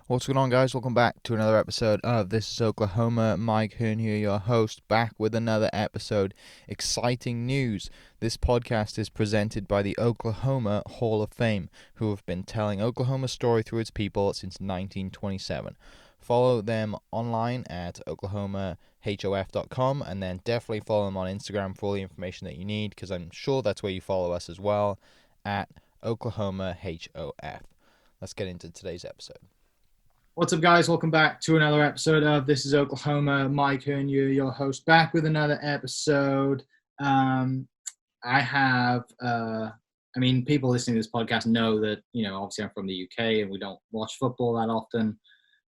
What's going on, guys? Welcome back to another episode of This is Oklahoma. Mike Hearn here, your host, back with another episode. Exciting news. This podcast is presented by the Oklahoma Hall of Fame, who have been telling Oklahoma's story through its people since 1927. Follow them online at oklahomahof.com, and then definitely follow them on Instagram for all the information that you need, because I'm sure that's where you follow us as well, at oklahomahof. Let's get into today's episode. What's up, guys? Welcome back to another episode of This is Oklahoma. Mike Hearn, your host, back with another episode. People listening to this podcast know that, obviously I'm from the UK and we don't watch football that often.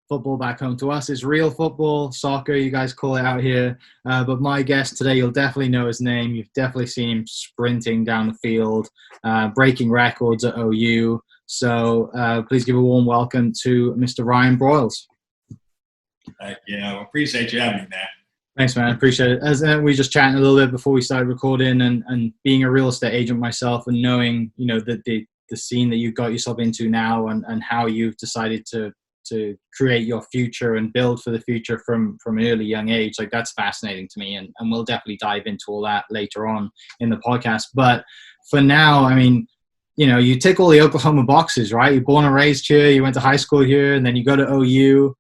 Football back home to us is real football, soccer, you guys call it out here. But my guest today, you'll definitely know his name. You've definitely seen him sprinting down the field, breaking records at OU. So please give a warm welcome to Mr. Ryan Broyles. Appreciate you having me, Matt. Thanks, man. I appreciate it. As we just chatting a little bit before we started recording, and being a real estate agent myself, and knowing the scene that you've got yourself into now, and how you've decided to create your future and build for the future from an early young age, like that's fascinating to me, and we'll definitely dive into all that later on in the podcast. But for now, you tick all the Oklahoma boxes, right? You're born and raised here. You went to high school here, and then you go to OU.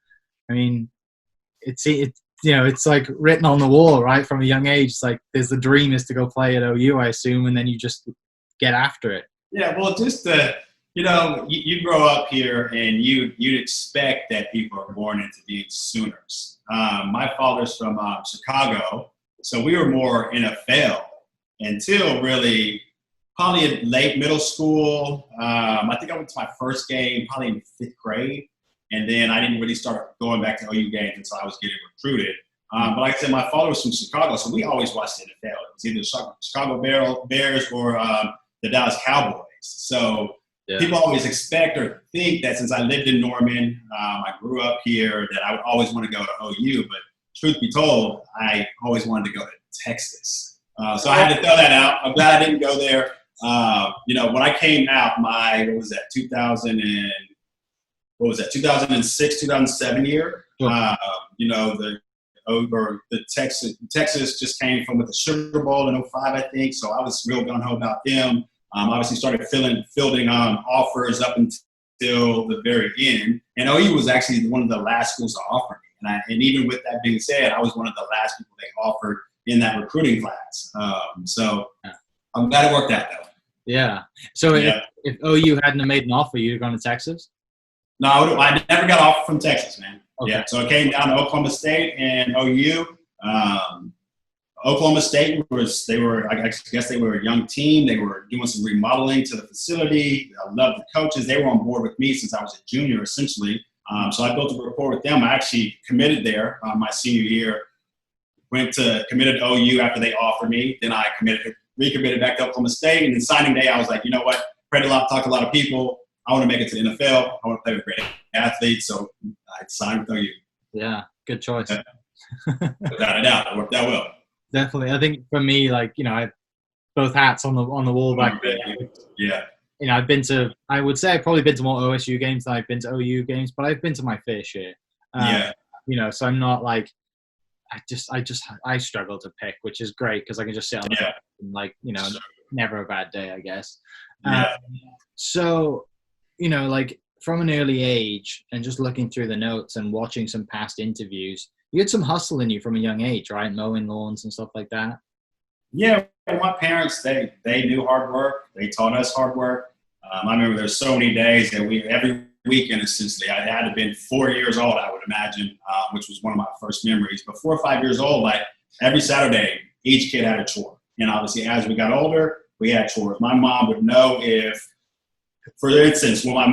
It's like written on the wall, right? From a young age, it's like there's the dream is to go play at OU, I assume, and then you just get after it. Yeah, well, you grow up here, and you'd expect that people are born into being Sooners. My father's from Chicago, so we were more NFL until really. Probably in late middle school. I think I went to my first game probably in 5th grade. And then I didn't really start going back to OU games until I was getting recruited. But like I said, my father was from Chicago, so we always watched the NFL. It was either the Chicago Bears or the Dallas Cowboys. So people always expect or think that since I lived in Norman, I grew up here, that I would always want to go to OU. But truth be told, I always wanted to go to Texas. So I had to throw that out. I'm glad I didn't go there. When I came out, 2006, 2007 year, Texas just came from with the Sugar Bowl in 05, I think. So I was real gung-ho about them. Obviously started fielding offers up until the very end. And OU was actually one of the last schools to offer me. And even with that being said, I was one of the last people they offered in that recruiting class. I'm glad it worked out, though. Yeah. So if OU hadn't have made an offer, you'd have gone to Texas? No, I never got offered from Texas, man. Okay. Yeah. So I came down to Oklahoma State and OU. Oklahoma State I guess they were a young team. They were doing some remodeling to the facility. I loved the coaches. They were on board with me since I was a junior, essentially. So I built a rapport with them. I actually committed there my senior year. Committed to OU after they offered me. Then I recommitted back to Oklahoma State. And then signing day, I was like, you know what? Prayed a lot, talked to a lot of people. I want to make it to the NFL. I want to play with great athletes. So I signed with OU. Yeah, good choice. Yeah. Without a doubt, it worked out well. Definitely. I think for me, I have both hats on the wall back there. Yeah. I would say I've probably been to more OSU games than I've been to OU games, but I've been to my fair share. So I'm not like, I struggle to pick, which is great because I can just sit on the and never a bad day, I guess. From an early age and just looking through the notes and watching some past interviews, you had some hustle in you from a young age, right? Mowing lawns and stuff like that. Yeah, my parents, they knew hard work. They taught us hard work. I remember there's so many days that every weekend, essentially, I had to have been 4 years old, I would imagine, which was one of my first memories. But 4 or 5 years old, every Saturday, each kid had a chore. And obviously, as we got older, we had chores. My mom would know if, for instance, when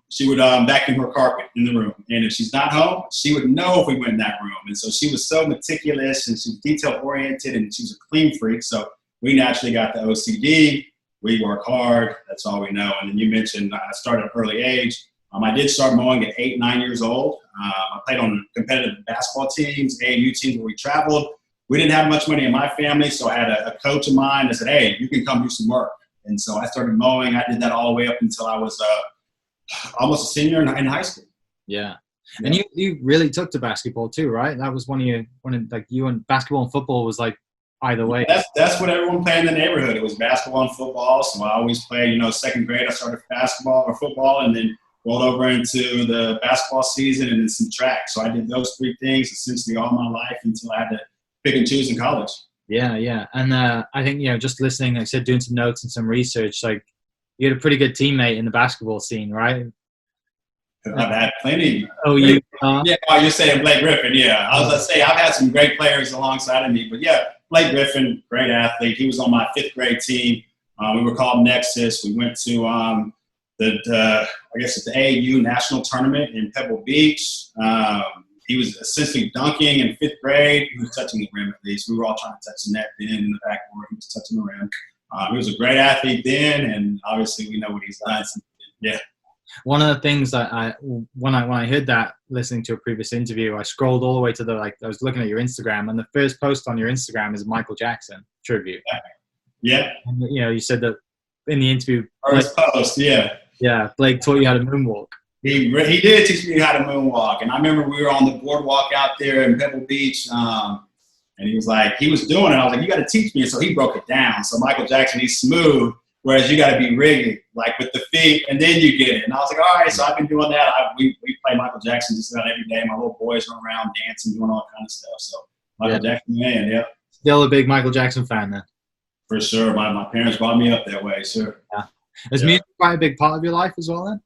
she would vacuum her carpet in the room. And if she's not home, she would know if we went in that room. And so she was so meticulous and she was detail-oriented and she was a clean freak. So we naturally got the OCD. We work hard. That's all we know. And then you mentioned I started at an early age. I did start mowing at 8, 9 years old. I played on competitive basketball teams, AMU teams where we traveled. We didn't have much money in my family, so I had a coach of mine that said, hey, you can come do some work. And so I started mowing. I did that all the way up until I was almost a senior in high school. Yeah. And you really took to basketball too, right? That was you and basketball and football was like either way. That's what everyone played in the neighborhood. It was basketball and football. So I always played, second grade I started basketball or football and then rolled over into the basketball season and then some track. So I did those three things essentially all my life until I had to pick and choose in college. Yeah. And I think, just listening, like I said, doing some notes and some research, like you had a pretty good teammate in the basketball scene, right? I've had plenty. Oh, you're saying Blake Griffin. Yeah, I was going to say I've had some great players alongside of me, but yeah, Blake Griffin, great athlete. He was on my 5th grade team. We were called Nexus. We went to the AAU national tournament in Pebble Beach. He was essentially dunking in 5th grade. He was touching the rim at least. We were all trying to touch the net then in the backboard. He was touching the rim. He was a great athlete then, and obviously we know what he's done. Yeah. One of the things that when I heard that listening to a previous interview, I scrolled all the way to I was looking at your Instagram, and the first post on your Instagram is Michael Jackson tribute. Yeah. And, you said that in the interview. First post, yeah. Yeah, Blake taught you how to moonwalk. He did teach me how to moonwalk, and I remember we were on the boardwalk out there in Pebble Beach, and he was doing it. I was like, you got to teach me, and so he broke it down. So Michael Jackson, he's smooth. Whereas you got to be rigged, like with the feet, and then you get it. And I was like, all right, so I've been doing that. We play Michael Jackson just about every day. My little boys run around dancing, doing all kind of stuff. So Michael Jackson, man, yeah. Still a big Michael Jackson fan then? For sure. My parents brought me up that way, sure. Yeah. Is music quite a big part of your life as well then?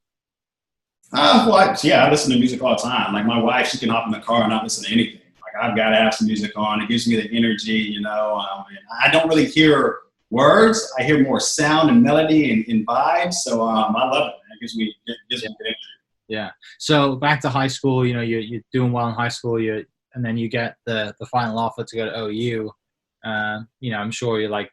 I listen to music all the time. Like my wife, she can hop in the car and not listen to anything. Like I've got to have some music on. It gives me the energy, and I don't really hear words. I hear more sound and melody and vibes. So I love it. It gives me good energy. Yeah. So back to high school, you're doing well in high school, and then you get the final offer to go to OU. I'm sure you're like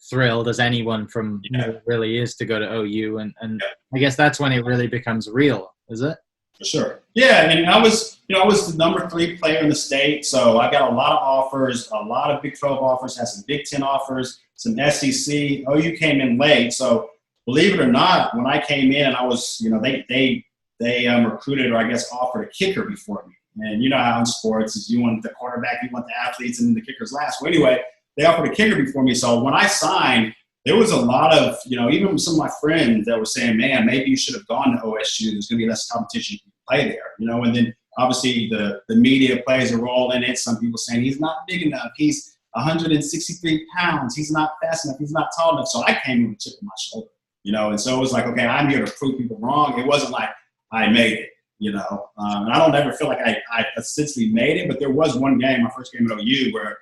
thrilled as anyone from really is to go to OU, and I guess that's when it really becomes real, is it? For sure. Yeah, I mean, I was the number 3 player in the state, so I got a lot of offers, a lot of Big 12 offers, had some Big 10 offers, some SEC. OU came in late, so believe it or not, when I came in, I was, they recruited or I guess offered a kicker before me. And you know how in sports is you want the quarterback, you want the athletes, and then the kickers last. Well, anyway, they offered a kicker before me. So when I signed, there was a lot of, even some of my friends that were saying, man, maybe you should have gone to OSU. There's going to be less competition to play there, and then obviously the media plays a role in it. Some people saying he's not big enough. He's 163 pounds. He's not fast enough. He's not tall enough. So I came with a chip on my shoulder, and so it was like, okay, I'm here to prove people wrong. It wasn't like I made it, and I don't ever feel like I essentially made it, but there was one game, my first game at OU, where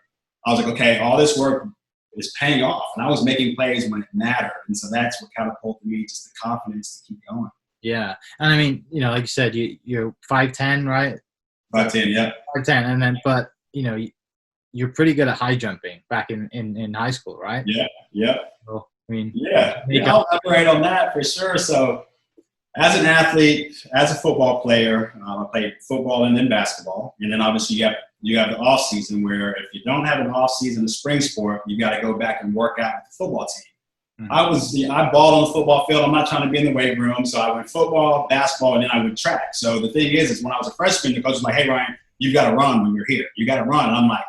I was like, okay, all this work is paying off, and I was making plays when it mattered, and so that's what catapulted me, just the confidence to keep going. Yeah, and I mean, like you said, you're 5'10", right? 5'10", yeah. 5'10", and then, but you're pretty good at high jumping back in high school, right? Yeah. So, I mean, I'll elaborate on that for sure. So, as an athlete, as a football player, I played football and then basketball, and then obviously you have the off season where if you don't have an off season, the spring sport, you got to go back and work out with the football team. Mm-hmm. I balled on the football field. I'm not trying to be in the weight room, so I went football, basketball, and then I went track. So the thing is when I was a freshman, the coach was like, "Hey Ryan, you've got to run when you're here. You got to run." And I'm like,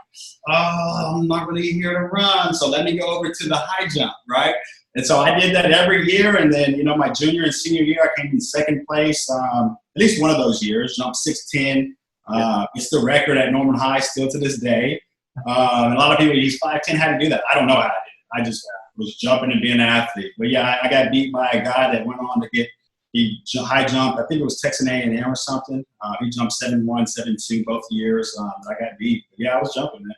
"Oh, I'm not really here to run, so let me go over to the high jump, right?" And so I did that every year, and then my junior and senior year, I came in second place. At least one of those years, jumped 6'10". It's the record at Norman High still to this day. And a lot of people, he's 5'10", how to do that? I don't know how to do it. I just was jumping and being an athlete. But yeah, I got beat by a guy that went on to high jumped. I think it was Texas A&M or something. He jumped 7'1", 7'2" both years. I got beat. But yeah, I was jumping, man.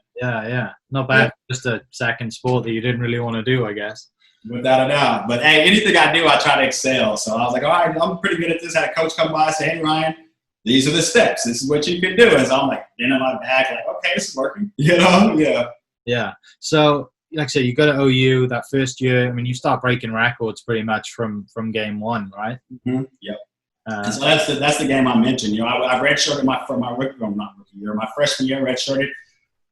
Yeah. Not bad. Yeah. Just a second sport that you didn't really want to do, I guess. Without a doubt. But hey, anything I do, I try to excel. So I was like, all right, I'm pretty good at this. I had a coach come by and say, "Hey, Ryan, these are the steps. This is what you can do." And so I'm like, in my back, like, okay, this is working. Yeah. So, like I said, you go to OU that first year. I mean, you start breaking records pretty much from game one, right? Mm-hmm. Yep. So that's the game I mentioned. I redshirted my rookie year. My freshman year, redshirted.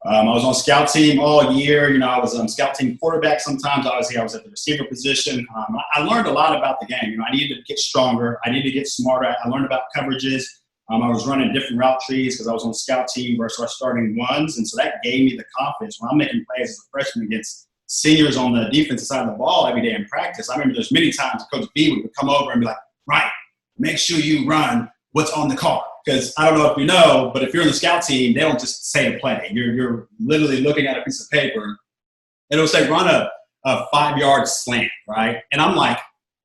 I was on scout team all year. I was on scout team quarterback sometimes. Obviously, I was at the receiver position. I learned a lot about the game. I needed to get stronger. I needed to get smarter. I learned about coverages. I was running different route trees because I was on scout team versus our starting ones. And so that gave me the confidence when I'm making plays as a freshman against seniors on the defensive side of the ball every day in practice. I remember there's many times Coach B would come over and be like, right, make sure you run what's on the card. Because I don't know if you know, but if you're on the scout team, they don't just say a play. You're literally looking at a piece of paper, and it'll say run a 5-yard slant, right? And I'm like,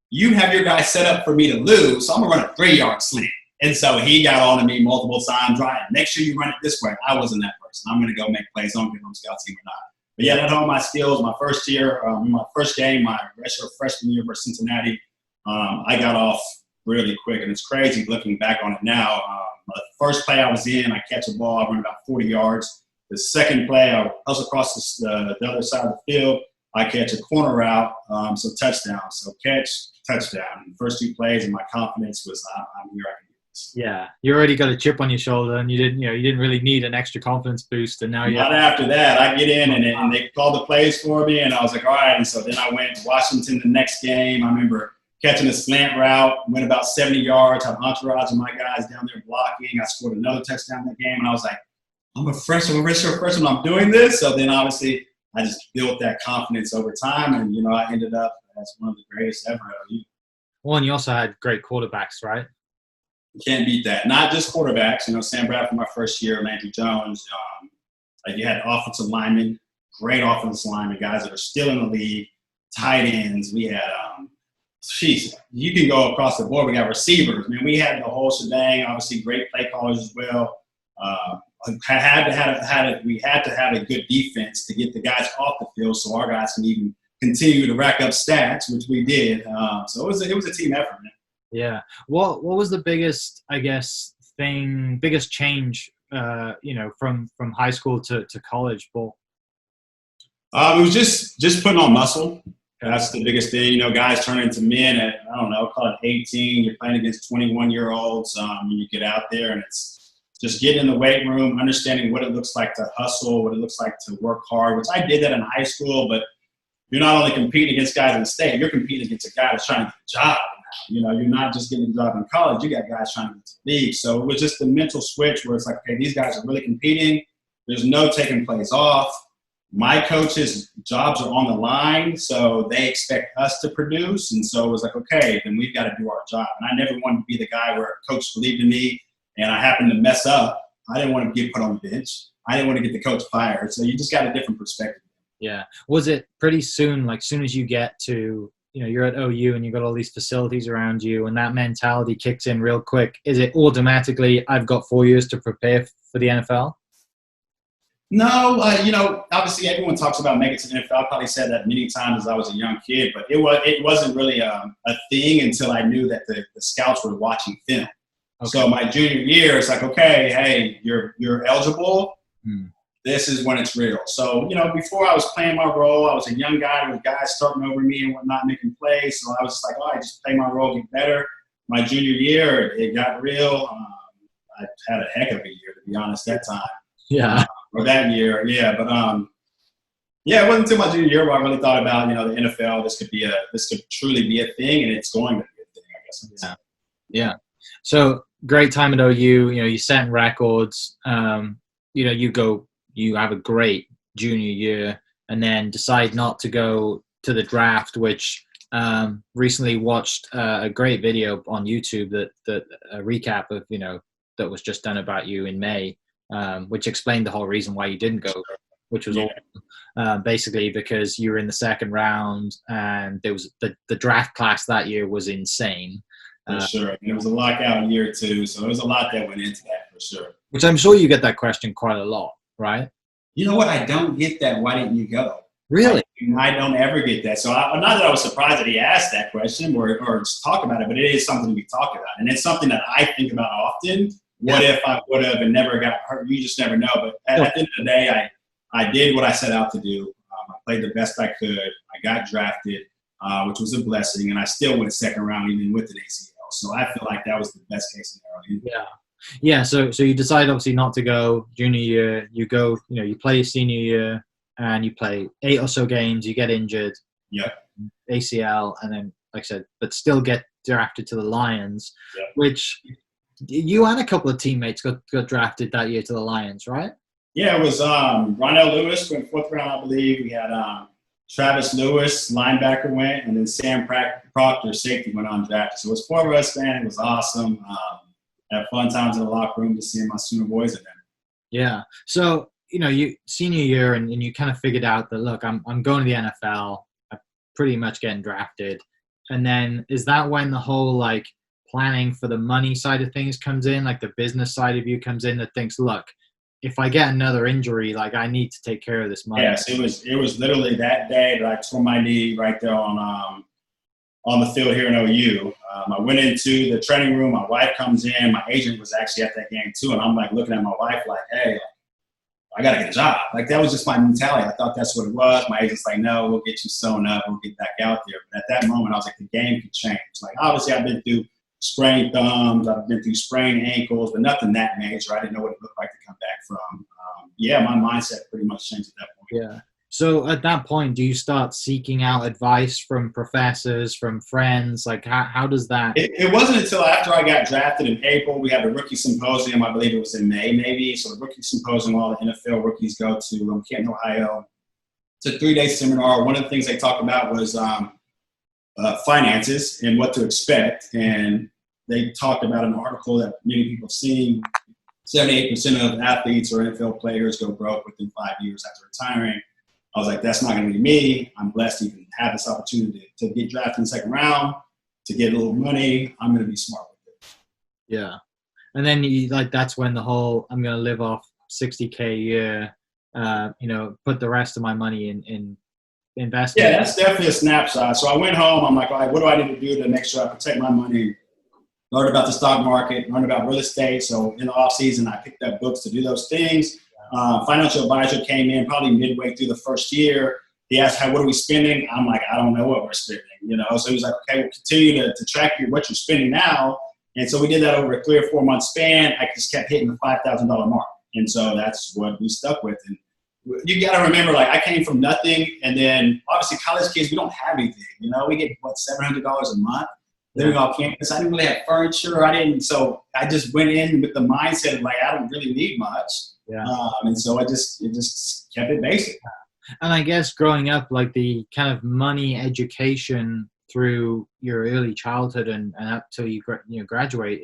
you have your guy set up for me to lose, so I'm going to run a 3-yard slant. And so he got on to me multiple times, right? Make sure you run it this way. I wasn't that person. I'm going to go make plays. I don't care if I'm scout team or not. But yeah, that honed my skills. My first year, my first game, my redshirt freshman year versus Cincinnati, I got off really quick. And it's crazy looking back on it now. The first play I was in, I catch a ball, I run about 40 yards. The second play, I hustle across the other side of the field. I catch a corner route, so touchdown. So catch, touchdown. The first 2 plays, and my confidence was, I'm here, I can do this. Yeah, you already got a chip on your shoulder, and you didn't really need an extra confidence boost. And now Not after that. I get in, and they called the plays for me, and I was like, all right. And so then I went to Washington the next game. I remember catching a slant route, went about 70 yards, had entourage of my guys down there blocking. I scored another touchdown in that game, and I was like, I'm a redshirt freshman, I'm doing this. So then obviously I just built that confidence over time, and, I ended up as one of the greatest ever at OU. Well, and you also had great quarterbacks, right? You can't beat that. Not just quarterbacks. Sam Bradford my first year, Landry Jones. You had offensive linemen, great offensive linemen, guys that are still in the league, tight ends. We had you can go across the board. We got receivers. We had the whole shebang. Obviously, great play callers as well. We had to have a good defense to get the guys off the field, so our guys can even continue to rack up stats, which we did. So it was a team effort, man. Yeah. What was the biggest, biggest change, from high school to college ball? It was just putting on muscle. That's the biggest thing. Guys turn into men at, I don't know, call it 18. You're playing against 21-year-olds. When you get out there, and it's just getting in the weight room, understanding what it looks like to hustle, what it looks like to work hard, which I did that in high school, but you're not only competing against guys in the state, you're competing against a guy that's trying to get a job. You're not just getting a job in college. You got guys trying to get to the league. So it was just the mental switch where it's like, okay, these guys are really competing. There's no taking plays off. My coaches' jobs are on the line, so they expect us to produce. And so it was like, okay, then we've got to do our job. And I never wanted to be the guy where a coach believed in me and I happened to mess up. I didn't want to get put on the bench. I didn't want to get the coach fired. So you just got a different perspective. Yeah. Was it pretty soon, soon as you get to, you're at OU and you've got all these facilities around you and that mentality kicks in real quick, is it automatically, I've got 4 years to prepare for the NFL? No, obviously everyone talks about making it to the NFL. I probably said that many times as I was a young kid, but it wasn't really a thing until I knew that the scouts were watching film. Okay. So my junior year, it's like, okay, hey, you're eligible. This is when it's real. So, before I was playing my role, I was a young guy with guys starting over me and whatnot, making plays. So I was just like, all right, just play my role, get better. My junior year, it got real. I had a heck of a year, to be honest, that time. Yeah. Or that year, yeah. But it wasn't until my junior year where I really thought about, the NFL. This could truly be a thing, and it's going to be a thing, I guess. Yeah. So great time at OU. You set records. You have a great junior year, and then decide not to go to the draft, which recently watched a great video on YouTube that a recap of that was just done about you in May. Which explained the whole reason why you didn't go, which was basically because you were in the second round and there was the draft class that year was insane. For sure. And it was a lockout year too, so there was a lot that went into that for sure. Which I'm sure you get that question quite a lot, right? You know what? I don't get that. Why didn't you go? Really? I don't ever get that. So not that I was surprised that he asked that question or just talk about it, but it is something we talk about. And it's something that I think about often. What if I would have and never got hurt? You just never know. But at the end of the day, I did what I set out to do. I played the best I could. I got drafted, which was a blessing. And I still went second round even with an ACL. So I feel like that was the best case scenario. Yeah. So you decide obviously not to go junior year. You go, you play your senior year and you play 8 or so games. You get injured. Yeah. ACL. And then, like I said, but still get drafted to the Lions, which you and a couple of teammates got drafted that year to the Lions, right? Yeah, it was Ronell Lewis went 4th round, I believe. We had Travis Lewis, linebacker, went, and then Sam Proctor, safety, went undrafted. So it was 4 of us, man. It was awesome. Had fun times in the locker room just seeing my Sooner boys in there. Yeah. So, you senior year and you kind of figured out that, look, I'm going to the NFL. I'm pretty much getting drafted. And then is that when the whole, like, planning for the money side of things comes in, like the business side of you comes in that thinks, look, if I get another injury, like I need to take care of this money? Yes, it was literally that day that I tore my knee right there on the field here in OU. I went into the training room. My wife comes in. My agent was actually at that game too, and I'm like looking at my wife like, hey, I got to get a job. Like that was just my mentality. I thought that's what it was. My agent's like, no, we'll get you sewn up. We'll get back out there. But at that moment, I was like, the game could change. Like obviously I've been through sprained thumbs. I've been through sprained ankles, but nothing that major. I didn't know what it looked like to come back from. My mindset pretty much changed at that point. Yeah. So at that point, do you start seeking out advice from professors, from friends? Like how does that? It wasn't until after I got drafted in April. We had a rookie symposium. I believe it was in May, maybe. So the rookie symposium, all the NFL rookies go to Canton, Ohio. It's a 3-day seminar. One of the things they talked about was finances and what to expect. And they talked about an article that many people have seen. 78% of athletes or NFL players go broke within 5 years after retiring. I was like, that's not going to be me. I'm blessed to even have this opportunity to get drafted in the 2nd round, to get a little money. I'm going to be smart with it. Yeah. And then that's when the whole, I'm going to live off $60K a year, put the rest of my money in investment. Yeah, that's definitely a snapshot. So I went home. I'm like, all right, what do I need to do to make sure I protect my money? Learn about the stock market, learn about real estate. So in the off season, I picked up books to do those things. Financial advisor came in probably midway through the first year. He asked, what are we spending? I'm like, I don't know what we're spending, So he was like, okay, we'll continue to track what you're spending now. And so we did that over a 3 or 4 month span. I just kept hitting the $5,000 mark. And so that's what we stuck with. And you got to remember, like, I came from nothing. And then obviously college kids, we don't have anything. We get, $700 a month living off campus. I didn't really have furniture. So I just went in with the mindset of like, I don't really need much. Yeah. And so it just kept it basic. And I guess growing up, like the kind of money education through your early childhood and up till you graduate,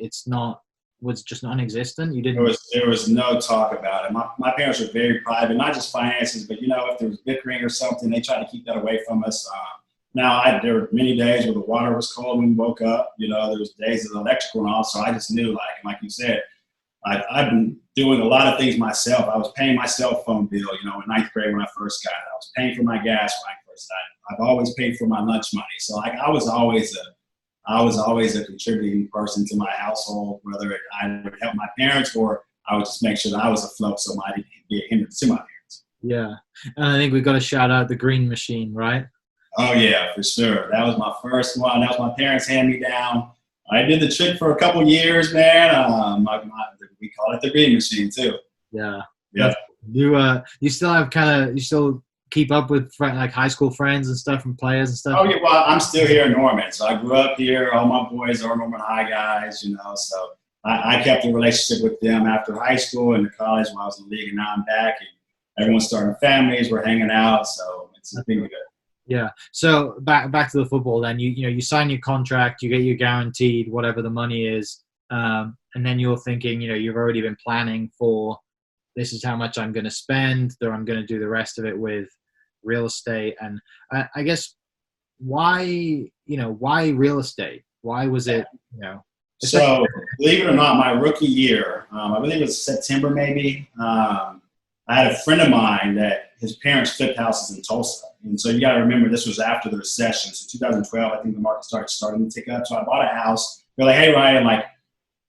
was just non-existent. You didn't. There was no talk about it. My parents were very private, not just finances, but if there was bickering or something, they tried to keep that away from us. Now there were many days where the water was cold when we woke up. There was days of the electric went off, so I just knew, like you said, I've been doing a lot of things myself. I was paying my cell phone bill, in 9th grade when I first got it. I was paying for my gas when I first got it. I've always paid for my lunch money. So I was always a contributing person to my household, whether I would help my parents or I would just make sure that I was afloat so I didn't be a hindrance to my parents. Yeah. And I think we've got to shout out the green machine, right? Oh, yeah, for sure. That was my first one. That was my parents' hand-me-down. I did the trick for a couple years, man. We call it the green machine, too. Yeah. Yeah. You still keep up with high school friends and stuff and players and stuff? Oh, yeah. Well, I'm still here in Norman. So I grew up here. All my boys are Norman High guys, So I kept a relationship with them after high school and college when I was in the league. And now I'm back and everyone's starting families. We're hanging out. So it's been good. Yeah. So back to the football then. You sign your contract, you get your guaranteed whatever the money is, and then you're thinking, you've already been planning for this is how much I'm going to spend, or I'm going to do the rest of it with real estate. And I guess why real estate? Why was it, So believe it or not, my rookie year, I believe it was September maybe, I had a friend of mine that his parents flipped houses in Tulsa. And so you got to remember this was after the recession. So 2012, I think the market starting to tick up. So I bought a house. They're like, hey, Ryan, like,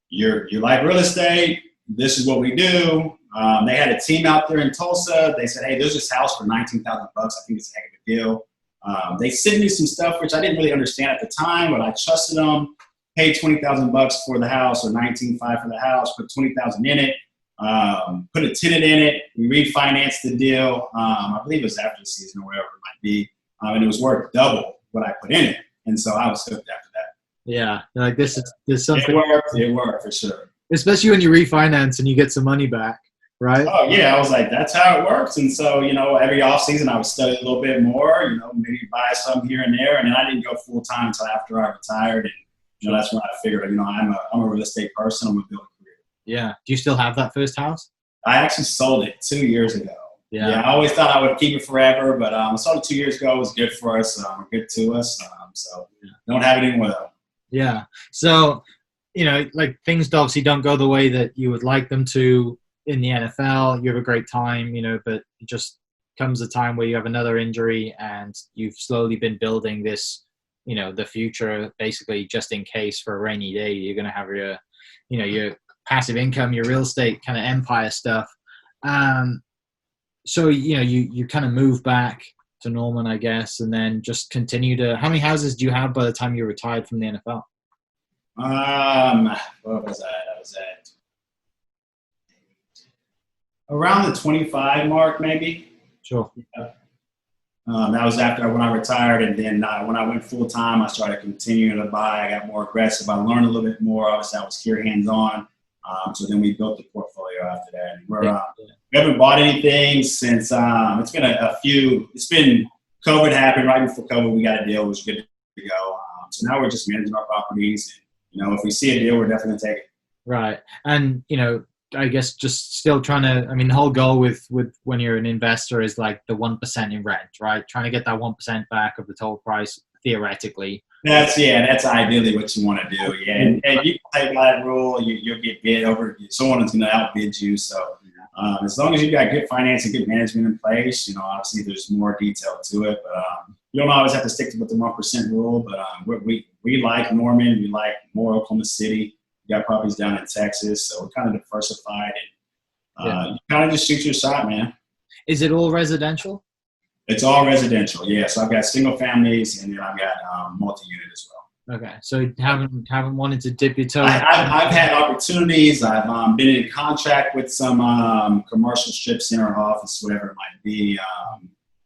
you like real estate. This is what we do. They had a team out there in Tulsa. They said, hey, there's this house for $19,000. I think it's a heck of a deal. They sent me some stuff, which I didn't really understand at the time, but I trusted them. Paid $20,000 for the house or $19,500 for the house, put $20,000 in it. Put a tenant in it. We refinanced the deal. I believe it was after the season or whatever it might be. And it was worth double what I put in it. And so I was hooked after that. Yeah. Like there's something. It worked for sure. Especially when you refinance and you get some money back, right? Oh yeah, I was like, that's how it works. And so, every off season I would study a little bit more, maybe buy some here and there. And then I didn't go full time until after I retired. And that's when I figured, I'm a real estate person. I'm gonna build a career. Yeah. Do you still have that first house? I actually sold it 2 years ago. Yeah. I always thought I would keep it forever, but I sold it 2 years ago. It was good for us, good to us. So don't have it anymore though. Yeah. So, like things obviously don't go the way that you would like them to in the NFL. You have a great time, but it just comes a time where you have another injury and you've slowly been building this, the future basically just in case for a rainy day. You're going to have your passive income, your real estate kind of empire stuff. So, you kind of move back to Norman, I guess, and then just continue to – how many houses do you have by the time you retired from the NFL? What was that? I was at around the 25 mark, maybe. Sure. Yeah. That was after when I retired, and then when I went full time, I started continuing to buy. I got more aggressive. I learned a little bit more. Obviously, I was here hands on. So then we built the portfolio after that. And we haven't bought anything since it's been a few. It's been COVID happened right before COVID. We got a deal, which was good to go. So now we're just managing our properties. And, if we see a deal, we're definitely going to take it. Right. And, I guess just still trying to, the whole goal with when you're an investor is like the 1% in rent, right? Trying to get that 1% back of the total price, theoretically. That's ideally what you want to do. Yeah. And you can play by that rule. You'll get bid over. Someone is going to outbid you. So as long as you've got good finance and good management in place, obviously there's more detail to it. But you don't always have to stick with the 1% rule. But we like Norman. We like more Oklahoma City. We got properties down in Texas. So we're kind of diversified. And you kind of just shoot your shot, man. Is it all residential? It's all residential, yeah. So I've got single families, and then I've got multi-unit as well. Okay, so haven't wanted to dip your toe. I've had opportunities. I've been in contract with some commercial strip center office, whatever it might be,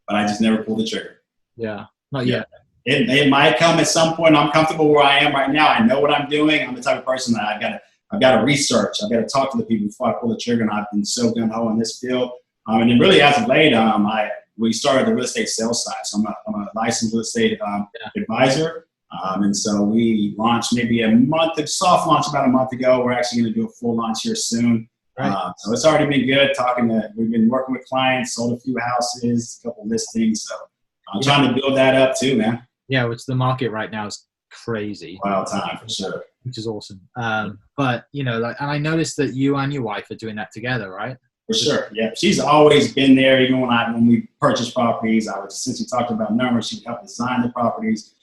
but I just never pulled the trigger. Yeah, not yet. It might come at some point. I'm comfortable where I am right now. I know what I'm doing. I'm the type of person that I've got to research. I've got to talk to the people before I pull the trigger, and I've been so gung-ho in this field. And then really as of late, we started the real estate sales side. So I'm a licensed real estate advisor. And so we launched maybe soft launch about a month ago. We're actually going to do a full launch here soon. Right. So it's already been good we've been working with clients, sold a few houses, a couple listings. So I'm trying to build that up too, man. Yeah, which the market right now is crazy. Wild time for sure. Which is awesome. But, and I noticed that you and your wife are doing that together, right? For sure, yeah. She's always been there, even when we purchased properties. Since we talked about numbers, she would help design the properties.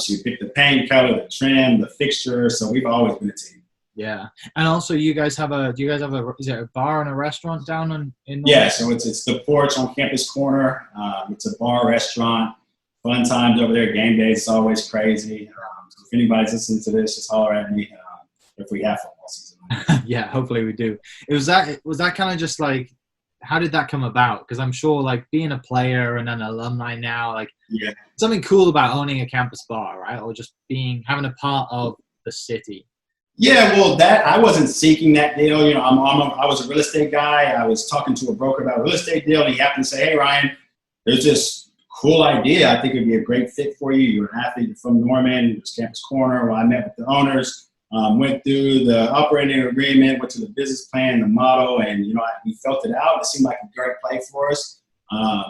She would pick the paint color, the trim, the fixture. So we've always been a team. Yeah, and also you guys have is it a bar and a restaurant down in? Yeah, so it's the porch on Campus Corner. It's a bar restaurant. Fun times over there. Game days is always crazy. So if anybody's listening to this, just holler at me if we have football season. Yeah, hopefully we do. Was that kind of just like, how did that come about? Because I'm sure like being a player and an alumni now, like something cool about owning a campus bar, right? Or just having a part of the city. Yeah, well, I wasn't seeking that deal. I was a real estate guy. I was talking to a broker about a real estate deal, and he happened to say, "Hey, Ryan, there's this cool idea. I think it'd be a great fit for you. You're an athlete. You're from Norman. It was Campus Corner." Well, I met with the owners, went through the operating agreement, went to the business plan, the model, and we felt it out. It seemed like a great play for us,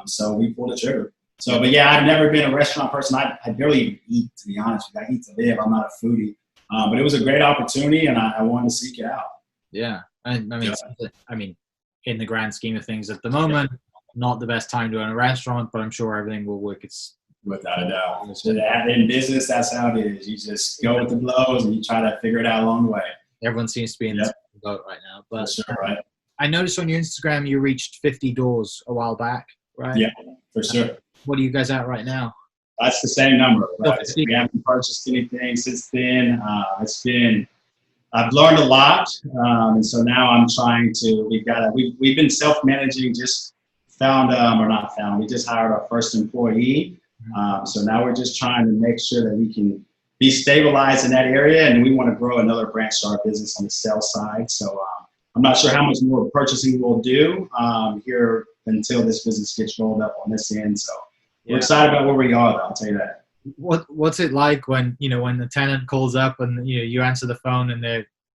so we pulled the trigger. So, but yeah, I've never been a restaurant person. I barely eat, to be honest with you. I eat to live. I'm not a foodie. But it was a great opportunity, and I wanted to seek it out. Yeah. I mean, in the grand scheme of things at the moment, not the best time to own a restaurant, but I'm sure everything will work. It's without a doubt. In business, that's how it is. You just go with the blows, and you try to figure it out along the way. Everyone seems to be in this boat right now. But for sure, right. I noticed on your Instagram you reached 50 doors a while back, right? Yeah, for sure. What are you guys at right now? That's the same number. Right? We haven't purchased anything since then. I've learned a lot, and so now I'm trying to. We've been self-managing. Just we just hired our first employee. So now we're just trying to make sure that we can be stabilized in that area, and we want to grow another branch to our business on the sales side. So I'm not sure how much more purchasing we'll do here until this business gets rolled up on this end. So we're excited about where we are, though, I'll tell you that. What's it like when when the tenant calls up and you answer the phone and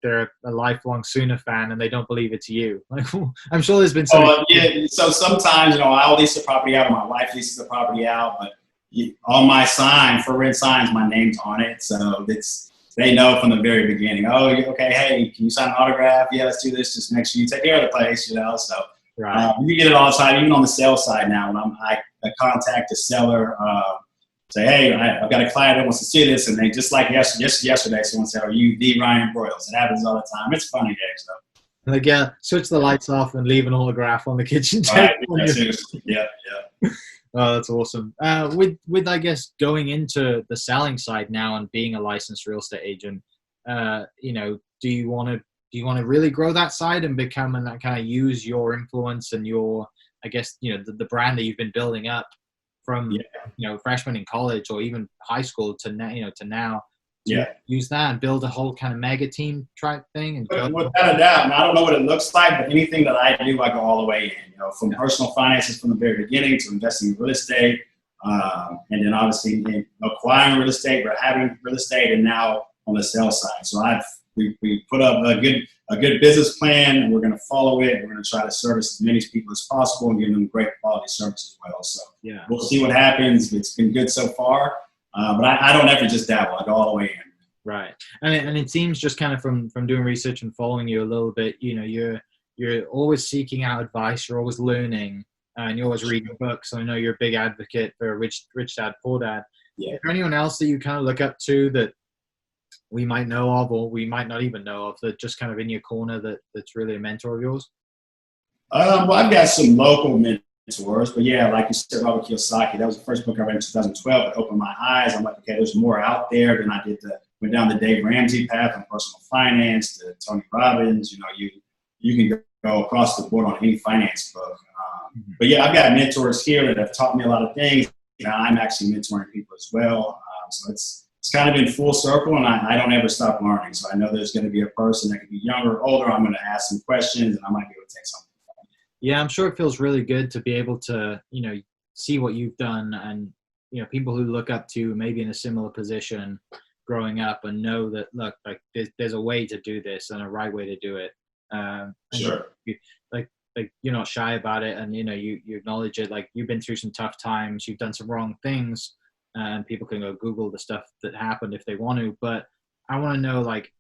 they're a lifelong Sooner fan and they don't believe it's you? Like, I'm sure there's been some. So sometimes I'll lease the property out, or my wife leases the property out, but on my sign, for rent signs, my name's on it, so they know from the very beginning. Oh, okay, hey, can you sign an autograph? Yeah, let's do this. Just make sure you take care of the place, So right. You get it all the time, even on the sales side now. When I contact the seller, say, hey, I've got a client that wants to see this, and they just like yesterday, someone said, "Are you the Ryan Broyles?" It happens all the time. It's funny days, though. Like, switch the lights off and leave an autograph on the kitchen table. Right, yeah. Oh, that's awesome. With I guess going into the selling side now and being a licensed real estate agent, do you want to really grow that side and become and that kind of use your influence and your, I guess, the brand that you've been building up from freshman in college or even high school to now, use that and build a whole kind of mega team type thing? And without a doubt, and I don't know what it looks like, but anything that I do, I go all the way in. From personal finances from the very beginning to investing in real estate, and then obviously in acquiring real estate, or having real estate, and now on the sales side. So we put up a good business plan, and we're going to follow it. We're going to try to service as many people as possible and give them great quality service as well. So we'll see what happens. It's been good so far, but I don't ever just dabble. I go all the way in. Right, and it seems just kind of from doing research and following you a little bit, you're always seeking out advice. You're always learning, and you're always reading books. I know you're a big advocate for Rich Dad Poor Dad. Yeah. Is there anyone else that you kind of look up to that we might know of, or we might not even know of, that just kind of in your corner that's really a mentor of yours? Well, I've got some local mentors, but like you said, Robert Kiyosaki. That was the first book I read in 2012. It opened my eyes. I'm like, okay, there's more out there than I did. Went down the Dave Ramsey path on personal finance to Tony Robbins. You can go across the board on any finance book. But I've got mentors here that have taught me a lot of things. I'm actually mentoring people as well. So it's kind of been full circle, and I don't ever stop learning. So I know there's going to be a person that could be younger or older. I'm going to ask some questions, and I might be able to take something. Yeah, I'm sure it feels really good to be able to, see what you've done, and people who look up to you maybe in a similar position growing up and know that, look, like there's a way to do this and a right way to do it. Sure. Like you're not shy about it, and you acknowledge it. Like, you've been through some tough times, you've done some wrong things, and people can go Google the stuff that happened if they want to. But I want to know, like,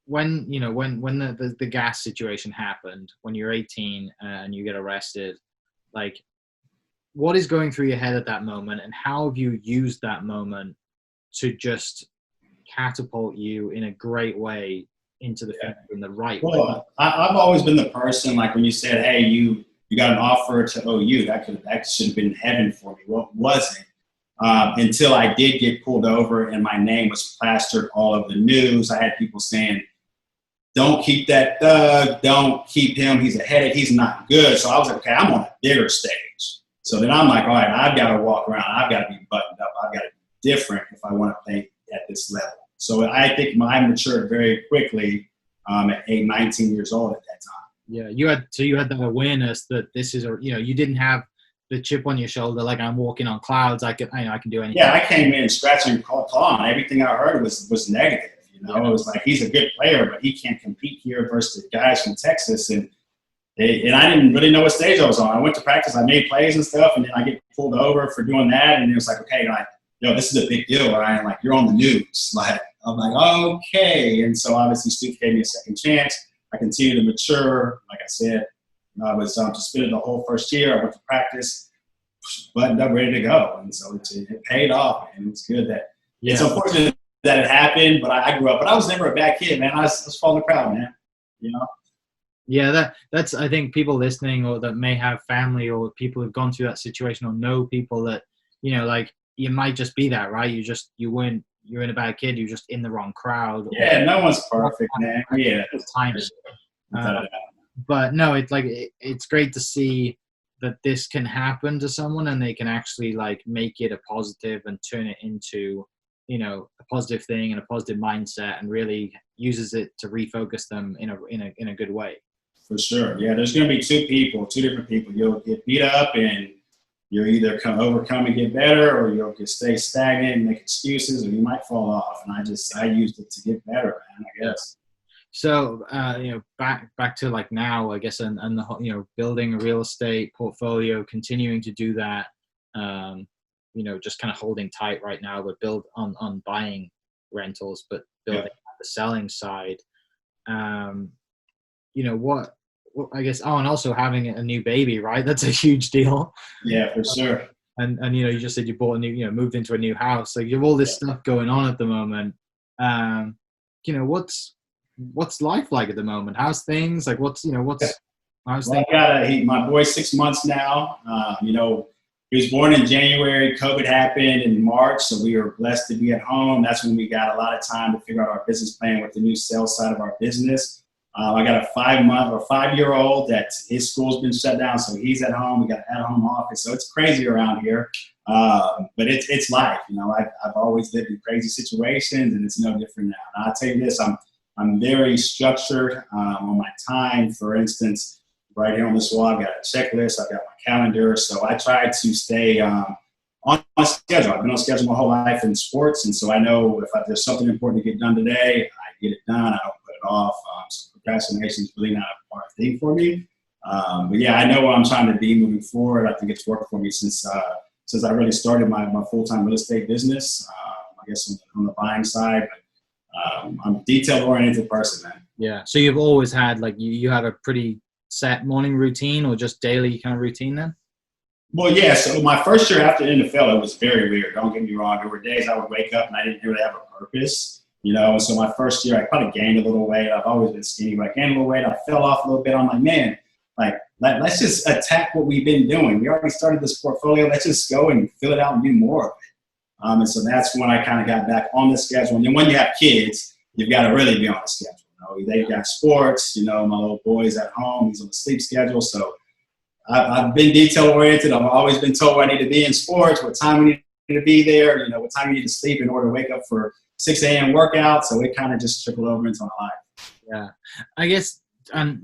when the gas situation happened, when you're 18 and you get arrested, like, what is going through your head at that moment, and how have you used that moment to just catapult you in a great way into the future in the right way? Well, I've always been the person, like, when you said, hey, you got an offer to OU, that should have been heaven for me. Well, it wasn't. Until I did get pulled over and my name was plastered all over the news. I had people saying, don't keep that thug, don't keep him, he's a headache, he's not good. So I was like, okay, I'm on a bigger stage. So then I'm like, all right, I've got to walk around, I've got to be buttoned up, I've got to be different if I want to play at this level. So I think I matured very quickly at 19 years old at that time. Yeah, you had that awareness that this is, you didn't have the chip on your shoulder, like, I'm walking on clouds, I can do anything. Yeah, I came in scratching and clawing. Everything I heard was negative. It was like, he's a good player, but he can't compete here versus the guys from Texas. And I didn't really know what stage I was on. I went to practice, I made plays and stuff, and then I get pulled over for doing that. And it was like, okay, this is a big deal, Ryan. Like, you're on the news. Like, I'm like, okay. And so obviously Steve gave me a second chance. I continued to mature. Like I said, I was suspended the whole first year. I went to practice, buttoned up, ready to go. And so it paid off, and it was good that it's unfortunate that it happened, but I grew up. But I was never a bad kid, man. I was following the crowd, man. Yeah, that's, I think, people listening or that may have family or people who've gone through that situation or know people that, like, you might just be that, right? You weren't a bad kid. You're just in the wrong crowd. Yeah, no one's perfect, man. Yeah. Timing. But no, it's like, it's great to see that this can happen to someone and they can actually, like, make it a positive and turn it into, a positive thing and a positive mindset, and really uses it to refocus them in a good way. For sure. Yeah, there's going to be two different people. You'll get beat up and you'll either overcome and get better, or you'll just stay stagnant and make excuses, or you might fall off. And I used it to get better, man, I guess. So, back to like now, I guess, and the, building a real estate portfolio, continuing to do that, just kind of holding tight right now, but build on buying rentals, but building on the selling side. What I guess, and also having a new baby, right? That's a huge deal. Yeah, for sure. And you just said you bought moved into a new house. Like you have all this stuff going on at the moment. What's life like at the moment? How's things? Like how's things? My boy's 6 months now. He was born in January. COVID happened in March, so we were blessed to be at home. That's when we got a lot of time to figure out our business plan with the new sales side of our business. I got a 5-year-old that his school's been shut down, so he's at home. We got an at-home office, so it's crazy around here. But it's life. I've always lived in crazy situations, and it's no different now. And I'll tell you this, I'm very structured on my time. For instance, right here on this wall, I've got a checklist. I've got my calendar. So I try to stay on a schedule. I've been on schedule my whole life in sports, and so I know if there's something important to get done today, I get it done. I don't put it off. So procrastination is really not a hard thing for me. But yeah, I know where I'm trying to be moving forward. I think it's worked for me since I really started my full-time real estate business. I guess on the buying side, but I'm a detail-oriented person, man. Yeah. So you've always had you have a pretty set morning routine, or just daily kind of routine then? Well, yeah. So my first year after NFL, it was very weird. Don't get me wrong. There were days I would wake up and I didn't really have a purpose. And so my first year, I probably gained a little weight. I've always been skinny, but I gained a little weight. I fell off a little bit. I'm like, man, let's just attack what we've been doing. We already started this portfolio. Let's just go and fill it out and do more of it. And so that's when I kind of got back on the schedule. And then when you have kids, you've got to really be on the schedule. They've got sports. My little boy's at home. He's on the sleep schedule. So I've been detail-oriented. I've always been told where I need to be in sports, what time we need to be there, what time you need to sleep in order to wake up for 6 a.m. workout. So it kind of just trickled over into my life. Yeah. I guess,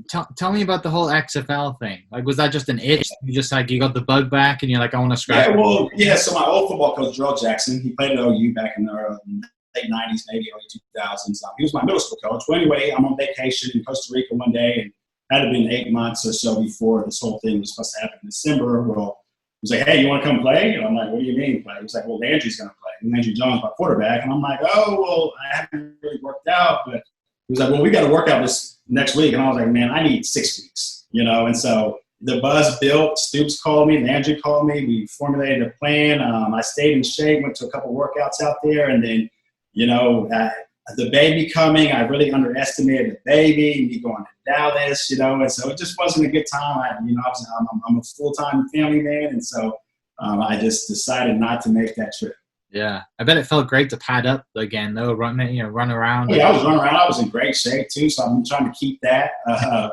tell me about the whole XFL thing. Was that just an itch? You just you got the bug back and you're like, I want to scratch. So my old football coach, Joel Jackson, he played at OU back in the late 90s, maybe early 2000s. He was my middle school coach. Well, anyway, I'm on vacation in Costa Rica one day, and had to been 8 months or so before this whole thing was supposed to happen in December. Well, he was like, hey, you want to come play? And I'm like, what do you mean play? He was like, well, Landry's going to play. And Landry Jones, my quarterback. And I'm like, oh, well, I haven't really worked out. But he was like, well, we got to work out this next week. And I was like, man, I need 6 weeks, And so the buzz built. Stoops called me. Landry called me. We formulated a plan. I stayed in shape, went to a couple workouts out there. And then, the baby coming, I really underestimated the baby, me going to Dallas, and so it just wasn't a good time. I'm a full-time family man, and so I just decided not to make that trip. Yeah, I bet it felt great to pad up again, though, run around. Yeah, I was running around. I was in great shape too, so I'm trying to keep that.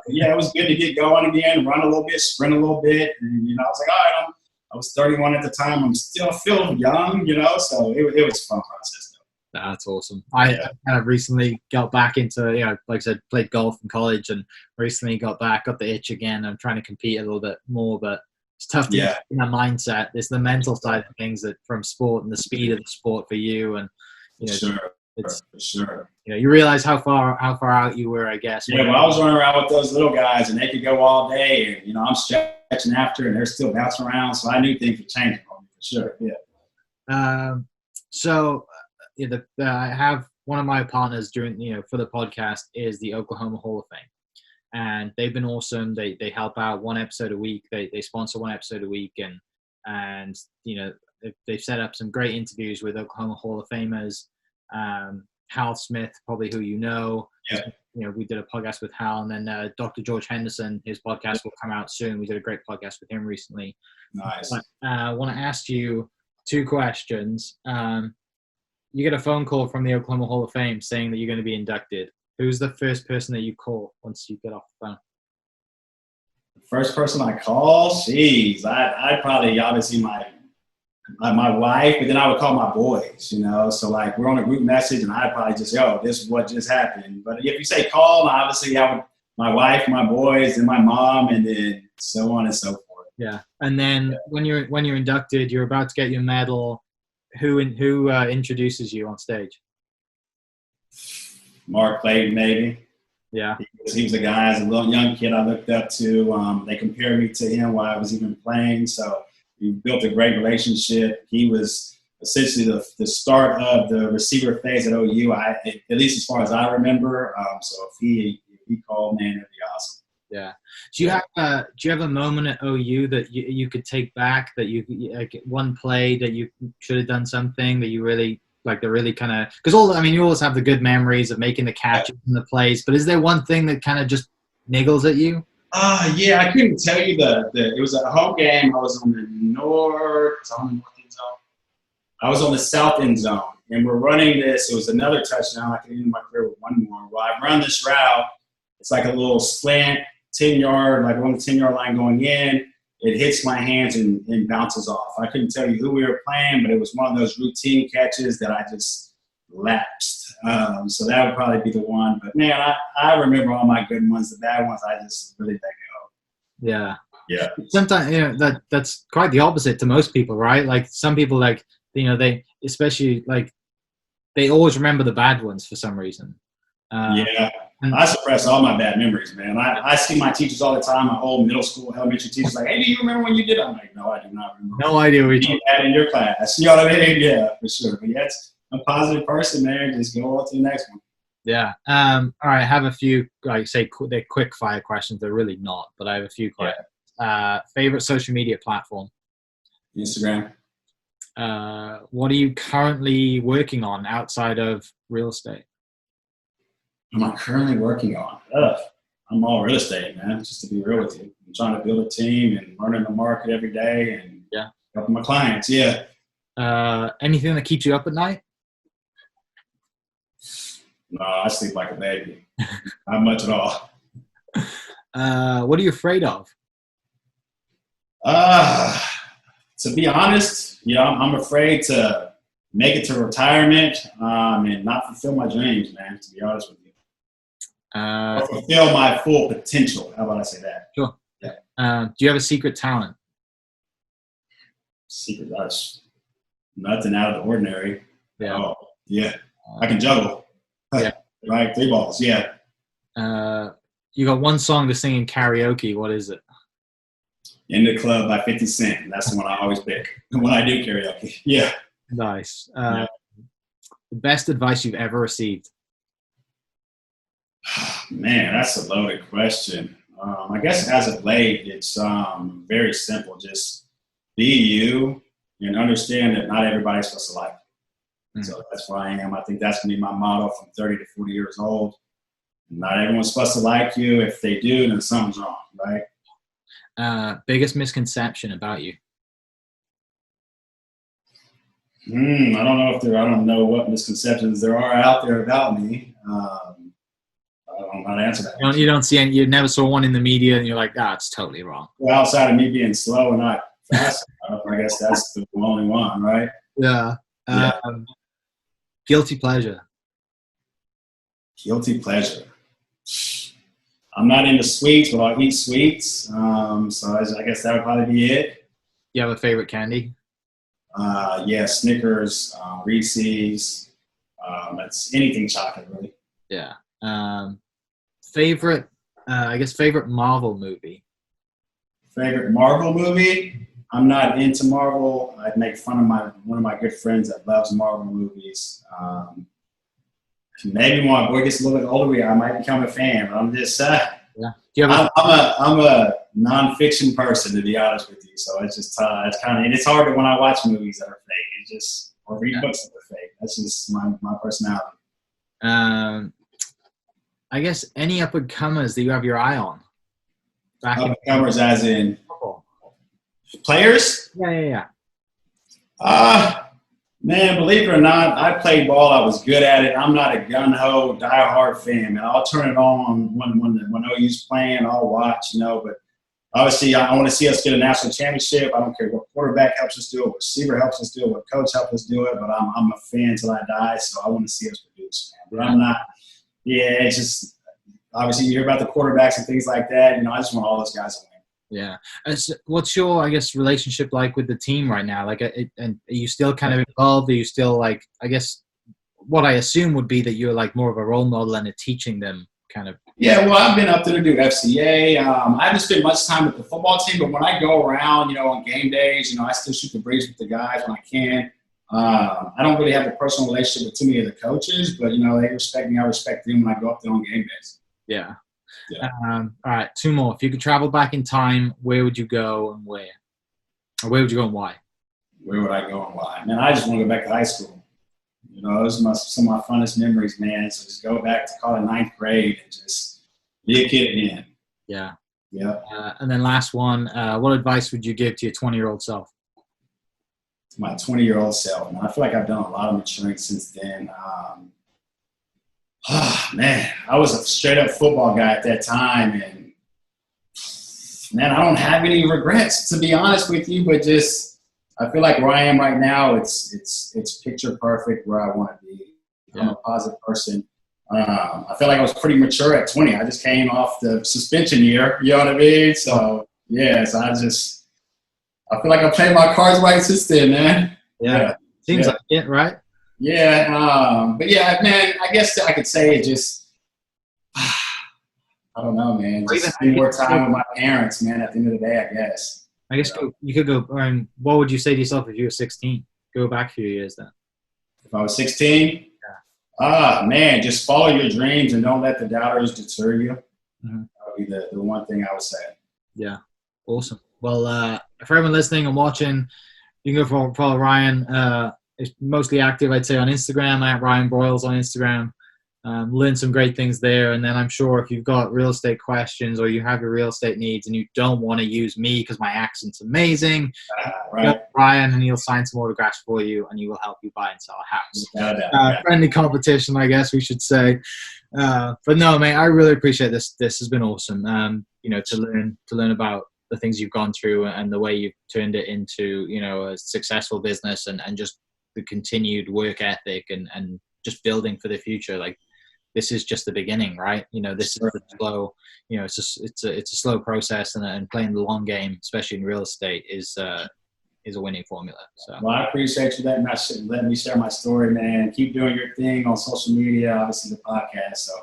Yeah, it was good to get going again, run a little bit, sprint a little bit, and I was like, all right, I was 31 at the time. I'm still feeling young, so it was a fun process. That's awesome. I kind of recently got back into, like I said, played golf in college, and recently got the itch again. I'm trying to compete a little bit more, but it's tough to get in that mindset. It's the mental side of things that from sport and the speed of the sport for you. And, for sure. You realize how far out you were, I guess. Yeah, well, I was running around with those little guys, and they could go all day, and, I'm stretching after, and they're still bouncing around. So I knew things were changing for me, for sure. Yeah. I have one of my partners during, for the podcast is the Oklahoma Hall of Fame, and they've been awesome. They help out one episode a week. They sponsor one episode a week, and they've set up some great interviews with Oklahoma Hall of Famers. Hal Smith, probably who you know. Yeah. We did a podcast with Hal, and then Dr. George Henderson, his podcast will come out soon. We did a great podcast with him recently. Nice. But, I want to ask you 2 questions. You get a phone call from the Oklahoma Hall of Fame saying that you're going to be inducted. Who's the first person that you call once you get off the phone? The first person I call? Jeez, I'd probably obviously my my wife, but then I would call my boys, you know. So like we're on a group message, and I'd probably just, yo, this is what just happened. But if you say call, obviously I would my wife, my boys, and my mom, and then so on and so forth. Yeah. And then when you're inducted, you're about to get your medal. Who introduces you on stage? Mark Clayton, maybe. Yeah. He was a guy as a little young kid I looked up to. They compared me to him while I was even playing. So we built a great relationship. He was essentially the start of the receiver phase at OU, at least as far as I remember. So if he called, man, it'd be awesome. Yeah. Do you have a moment at OU that you could take back, that you like one play that you should have done something that you really like, that really kind of, because you always have the good memories of making the catches and the plays, but is there one thing that kind of just niggles at you? Yeah, I couldn't tell you it was a home game. I was on the north end zone. I was on the south end zone, and we're running this. It was another touchdown. I can end my career with one more. Well, I run this route. It's like a little slant, 10-yard, like on the 10-yard line going in. It hits my hands and bounces off. I couldn't tell you who we were playing, but it was one of those routine catches that I just lapsed. So that would probably be the one. But, man, I remember all my good ones. The bad ones, I just really let go. Yeah. Yeah. Sometimes, that's quite the opposite to most people, right? Like some people, like, they especially, like, they always remember the bad ones for some reason. Yeah. I suppress all my bad memories, man. I see my teachers all the time, my old middle school, elementary teachers, like, hey, do you remember when you did it? I'm like, no, I do not remember. No idea what you're talking about. In your class. You know what I mean? Yeah, for sure. But yeah, it's a positive person, man. Just go on to the next one. Yeah. All right. I have a few, like say, they're quick fire questions. They're really not, but I have a few questions. Favorite social media platform? Instagram. What are you currently working on outside of real estate? Am I currently working on? I'm all real estate, man, just to be real with you. I'm trying to build a team and learning the market every day and helping my clients, yeah. Anything that keeps you up at night? No, I sleep like a baby. Not much at all. What are you afraid of? To be honest, I'm afraid to make it to retirement and not fulfill my dreams, man, to be honest with you. Or fulfill my full potential. How about I say that? Sure. Yeah. Do you have a secret talent? Secret, that's nothing out of the ordinary. Yeah. Oh, yeah. I can juggle. Yeah. Right, 3 balls. Yeah. You got one song to sing in karaoke. What is it? In the Club by 50 Cent. That's the one I always pick when I do karaoke. Yeah. Nice. The best advice you've ever received? Man, that's a loaded question. I guess as of late, it's very simple. Just be you and understand that not everybody's supposed to like you. Mm. So that's where I am. I think that's going to be my motto from 30 to 40 years old. Not everyone's supposed to like you. If they do, then something's wrong, right? Biggest misconception about you? I don't know what misconceptions there are out there about me. I don't know how to answer that. You don't see any. You never saw one in the media, and you're like, it's totally wrong. Well, outside of me being slow and not fast enough, I guess that's the only one, right? Yeah. Guilty pleasure. Guilty pleasure. I'm not into sweets, but I'll eat sweets. So I guess that would probably be it. You have a favorite candy? Yeah, Snickers, Reese's. That's anything chocolate, really. Yeah. Favorite Marvel movie? Favorite Marvel movie? I'm not into Marvel. I'd make fun of one of my good friends that loves Marvel movies. Maybe when my boy gets a little bit older, I might become a fan. But I'm just I'm a nonfiction person, to be honest with you. So it's just it's hard when I watch movies that are fake. Or read books that are fake. That's just my personality. I guess any up-and-comers that you have your eye on? Up-and-comers as in players? Yeah. Man, believe it or not, I played ball. I was good at it. I'm not a gun-ho, die-hard fan, man. I'll turn it on when OU's playing. I'll watch, but obviously, I want to see us get a national championship. I don't care what quarterback helps us do it, what receiver helps us do it, what coach helps us do it. But I'm a fan till I die, so I want to see us produce, man. But I'm not. Yeah, it's just obviously you hear about the quarterbacks and things like that. I just want all those guys to win. Yeah. What's your, I guess, relationship like with the team right now? Like, and are you still kind of involved? Are you still like, I guess, what I assume would be that you're like more of a role model and teaching them kind of. Yeah, well, I've been up there to do FCA. I haven't spent much time with the football team, but when I go around, on game days, I still shoot the breeze with the guys when I can. I don't really have a personal relationship with too many of the coaches, but, they respect me. I respect them when I go up there on game days. Yeah. Yeah. All right, two more. If you could travel back in time, where would you go and where? Or where would you go and why? Where would I go and why? Man, I just want to go back to high school. Those are some of my funnest memories, man. So just go back to call it ninth grade and just be a kid again. Yeah. Yeah. And then last one, what advice would you give to your 20-year-old self? To my 20-year-old self, man, I feel like I've done a lot of maturing since then. Man, I was a straight-up football guy at that time, and man, I don't have any regrets, to be honest with you, but just I feel like where I am right now, it's picture perfect where I want to be. I'm a positive person. I feel like I was pretty mature at 20. I just came off the suspension year, you know what I mean? So, so I feel like I played my cards right since then, man. Yeah. Seems like it, right? Yeah. But yeah, man, I guess I could say it just, I don't know, man. Just spend more time with my parents, man, at the end of the day, I guess. I guess you could go, what would you say to yourself if you were 16? Go back a few years then. If I was 16? Man, just follow your dreams and don't let the doubters deter you. Mm-hmm. That would be the one thing I would say. Yeah. Awesome. Well, for everyone listening and watching, you can go follow Ryan. He's mostly active, I'd say, on Instagram, at Ryan Broyles on Instagram. Learn some great things there. And then I'm sure if you've got real estate questions or you have your real estate needs and you don't want to use me because my accent's amazing, right. Ryan, and he'll sign some autographs for you and he will help you buy and sell a house. Friendly competition, I guess we should say. But no, man, I really appreciate this. This has been awesome. To learn about the things you've gone through and the way you've turned it into, a successful business and just the continued work ethic and just building for the future. Like, this is just the beginning, right? This is the slow, it's a slow process, and playing the long game, especially in real estate, is a winning formula. So, well, I appreciate you letting me share my story, man. Keep doing your thing on social media, obviously the podcast. So,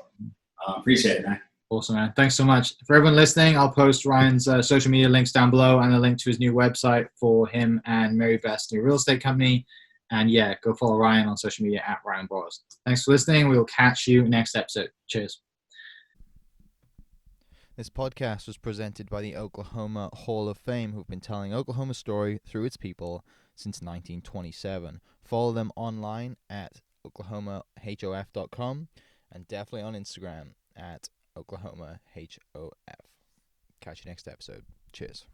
appreciate it, man. Awesome, man. Thanks so much. For everyone listening, I'll post Ryan's social media links down below and a link to his new website for him and Mary Beth's new real estate company. And yeah, go follow Ryan on social media at Ryan Broyles. Thanks for listening. We will catch you next episode. Cheers. This podcast was presented by the Oklahoma Hall of Fame, who've been telling Oklahoma's story through its people since 1927. Follow them online at oklahomahof.com and definitely on Instagram at oklahomahof. Catch you next episode. Cheers.